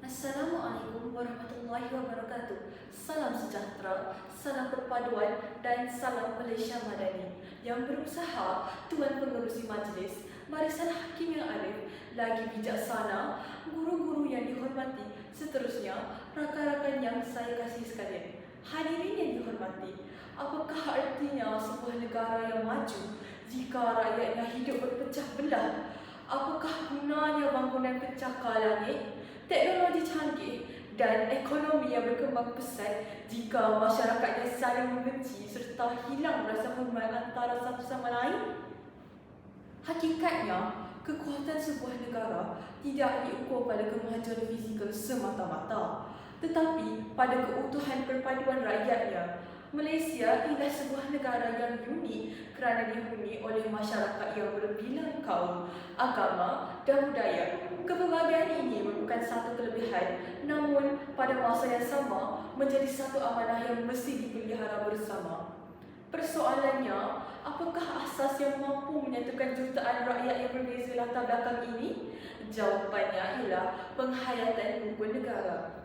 Assalamualaikum warahmatullahi wabarakatuh. Salam sejahtera, salam perpaduan dan salam Malaysia Madani. Yang berusaha, Tuan Pengerusi Majlis, barisan hakim yang arif, lagi bijaksana, guru-guru yang dihormati, seterusnya rakan-rakan yang saya kasih sekalian. Hadirin yang dihormati, apakah artinya sebuah negara yang maju jika rakyatnya hidup berpecah belah? Apakah gunanya bangunan pencakar langit, teknologi canggih dan ekonomi yang berkembang pesat jika masyarakatnya saling membenci serta hilang rasa hormat antara satu sama lain? Hakikatnya, kekuatan sebuah negara tidak diukur pada kemajuan fizikal semata-mata, tetapi pada keutuhan perpaduan rakyatnya. Malaysia ialah sebuah negara yang unik kerana dihuni oleh masyarakat yang berbilang kaum, agama dan budaya. Kepelbagaian ini merupakan satu kelebihan, namun pada masa yang sama menjadi satu amanah yang mesti dipelihara bersama. Persoalannya, apakah asas yang mampu menyatukan jutaan rakyat yang berbeza latar belakang ini? Jawapannya ialah penghayatan rukun negara.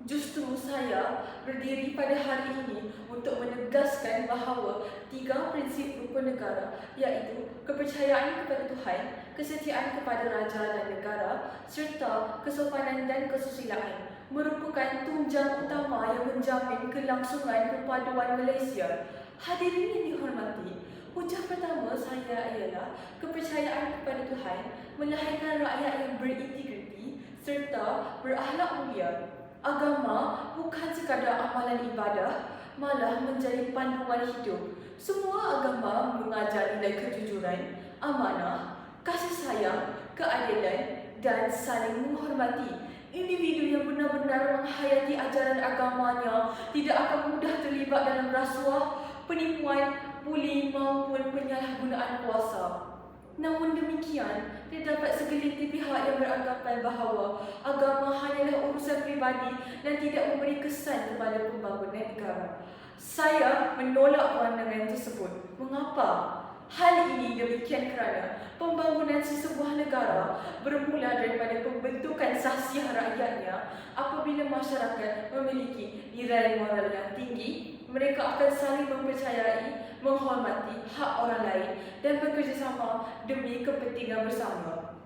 Justru saya berdiri pada hari ini untuk menegaskan bahawa 3 prinsip rukun negara, iaitu kepercayaan kepada Tuhan, kesetiaan kepada raja dan negara, serta kesopanan dan kesusilaan, merupakan tunjang utama yang menjamin kelangsungan perpaduan Malaysia. Hadirin yang dihormati, hujah pertama saya ialah kepercayaan kepada Tuhan melahirkan rakyat yang berintegriti serta berakhlak mulia. Agama bukan sekadar amalan ibadah, malah menjadi panduan hidup. Semua agama mengajar nilai kejujuran, amanah, kasih sayang, keadilan dan saling menghormati. Individu yang benar-benar menghayati ajaran agamanya tidak akan mudah terlibat dalam rasuah, penipuan, buli maupun penyalahgunaan kuasa. Namun demikian, terdapat segelintir pihak yang beranggapan bahawa agama hanyalah urusan pribadi dan tidak memberi kesan kepada pembangunan negara. Saya menolak pandangan tersebut. Mengapa? Hal ini demikian kerana pembangunan sesebuah negara bermula daripada pembentukan sahsiah rakyatnya. Apabila masyarakat memiliki nilai moral yang tinggi, mereka akan saling mempercayai, menghormati hak orang lain dan bekerjasama demi kepentingan bersama.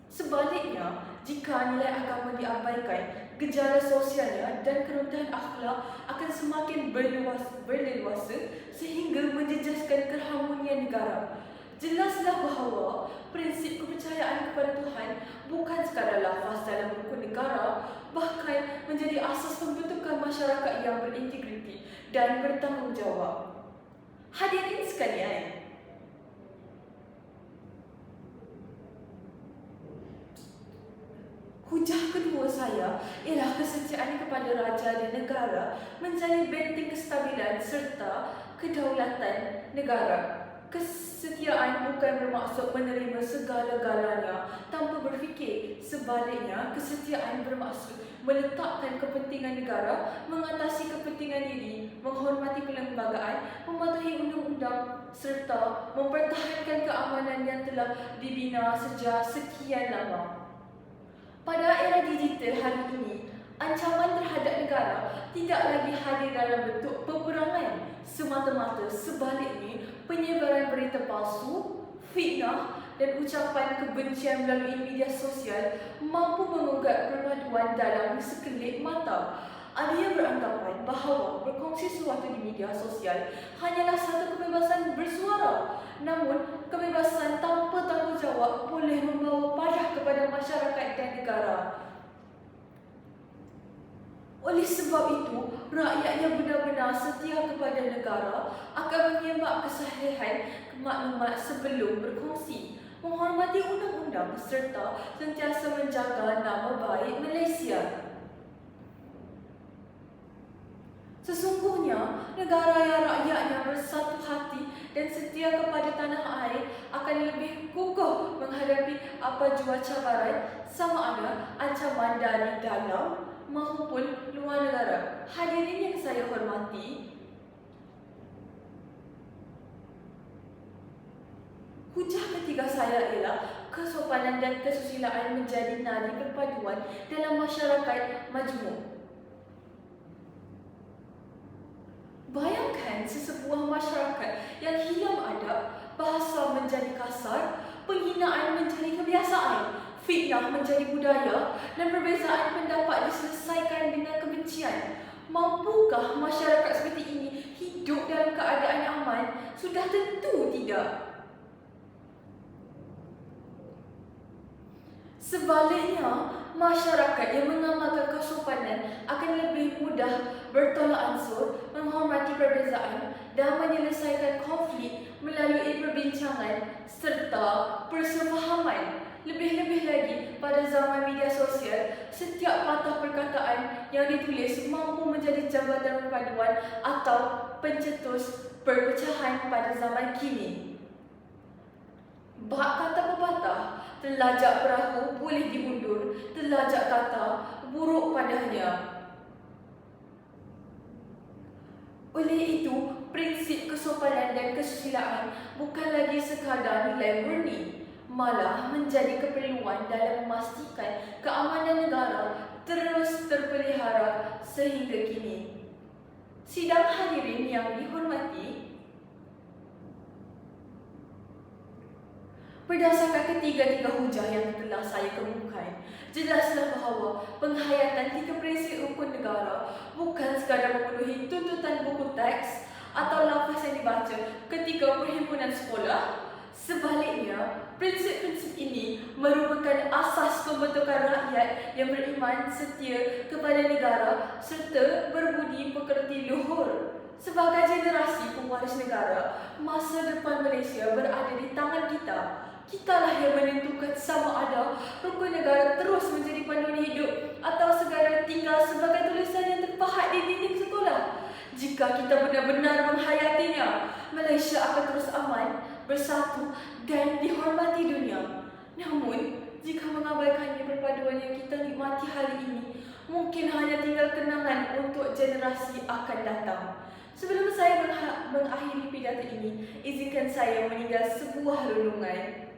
Sebaliknya, jika nilai agama diabaikan, gejala sosialnya dan keruntuhan akhlak akan semakin berleluasa sehingga menjejaskan keharmonian negara. Jelaslah bahawa prinsip kepercayaan kepada Tuhan bukan sekadar lafaz dalam rukun negara, bahkan menjadi asas pembentukan masyarakat yang berintegriti dan bertanggungjawab. Hadirin sekalian, hujah kedua saya ialah kesetiaan kepada raja dan negara menjadi benteng kestabilan serta kedaulatan negara. Kesetiaan bukan bermaksud menerima segala-galanya tanpa berfikir. Sebaliknya, kesetiaan bermaksud meletakkan kepentingan negara, mengatasi kepentingan diri, menghormati perlembagaan, mematuhi undang-undang serta mempertahankan keamanan yang telah dibina sejak sekian lama. Pada era digital hari ini, ancaman terhadap negara tidak lagi hadir dalam bentuk peperangan semata-mata. Sebaliknya, penyebaran berita palsu, fitnah dan ucapan kebencian melalui media sosial mampu mengugat perpaduan dalam sekelip mata. Ada yang beranggapan bahawa berkongsi sesuatu di media sosial hanyalah satu kebebasan bersuara. Namun, kebebasan tanpa tanggungjawab boleh membawa padah kepada masyarakat dan negara. Oleh sebab itu, rakyat yang benar-benar setia kepada negara akan menyemak kesahihan maklumat sebelum berkongsi, menghormati undang-undang serta sentiasa menjaga nama baik Malaysia. Sesungguhnya, negara yang rakyatnya bersatu hati dan setia kepada tanah air akan lebih kukuh menghadapi apa jua cabaran, sama ada ancaman dari dalam maupun luar negara. Hadirin yang saya hormati, hujah ketiga saya ialah kesopanan dan kesusilaan menjadi nadi perpaduan dalam masyarakat majmuk. Bayangkan sesebuah masyarakat yang hilang adab, bahasa menjadi kasar, penghinaan menjadi kebiasaan, fitnah menjadi budaya dan perbezaan pendapat diselesaikan dengan kebencian. Mampukah masyarakat seperti ini hidup dalam keadaan aman? Sudah tentu tidak. Sebaliknya, masyarakat yang mengamalkan kesopanan akan lebih mudah bertolak ansur, menghormati perbezaan dan menyelesaikan konflik melalui perbincangan serta persefahaman. Lebih-lebih lagi, pada zaman media sosial, setiap patah perkataan yang ditulis mampu menjadi jambatan perpaduan atau pencetus perpecahan pada zaman kini. Bak kata pepatah, telajak perahu boleh diundur, telajak kata buruk padanya. Oleh itu, prinsip kesopanan dan kesusilaan bukan lagi sekadar nilai murni, malah menjadi keperluan dalam memastikan keamanan negara terus terpelihara sehingga kini. Sidang hadirin yang dihormati, berdasarkan ketiga-tiga hujah yang telah saya kemukakan, jelaslah bahawa penghayatan tiga prinsip rukun negara bukan sekadar memenuhi tuntutan buku teks atau lafaz yang dibaca ketika perhimpunan sekolah. Sebaliknya, prinsip-prinsip ini merupakan asas pembentukan rakyat yang beriman setia kepada negara serta berbudi pekerti luhur. Sebagai generasi pewaris negara, masa depan Malaysia berada di tangan kita. Kitalah yang menentukan sama ada rukun negara terus menjadi panduan hidup atau sekadar tinggal sebagai tulisan yang terpahat di dinding sekolah. Jika kita benar-benar menghayatinya, Malaysia akan terus aman, bersatu dan dihormati dunia. Namun, jika mengabaikannya perpaduan yang kita nikmati hari ini, mungkin hanya tinggal kenangan untuk generasi akan datang. Sebelum saya mengakhiri pidato ini, izinkan saya meninggal sebuah renungan.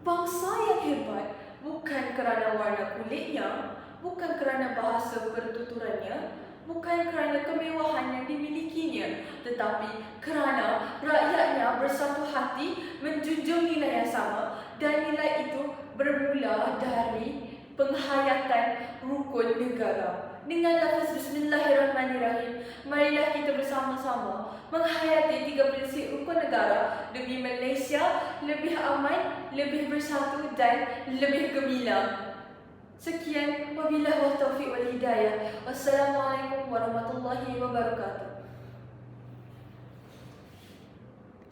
Bangsa yang hebat bukan kerana warna kulitnya, bukan kerana bahasa pertuturannya, bukan kerana kemewahan yang dimilikinya, tetapi kerana rakyatnya bersatu hati menjunjung nilai yang sama, dan nilai itu bermula dari penghayatan rukun negara. Dengan lafaz Bismillahirrahmanirrahim, marilah kita bersama-sama menghayati tiga prinsip rukun negara demi Malaysia lebih aman, lebih bersatu dan lebih gemilang. Sekian, wabillahi taufiq wal hidayah. Wassalamualaikum warahmatullahi wabarakatuh.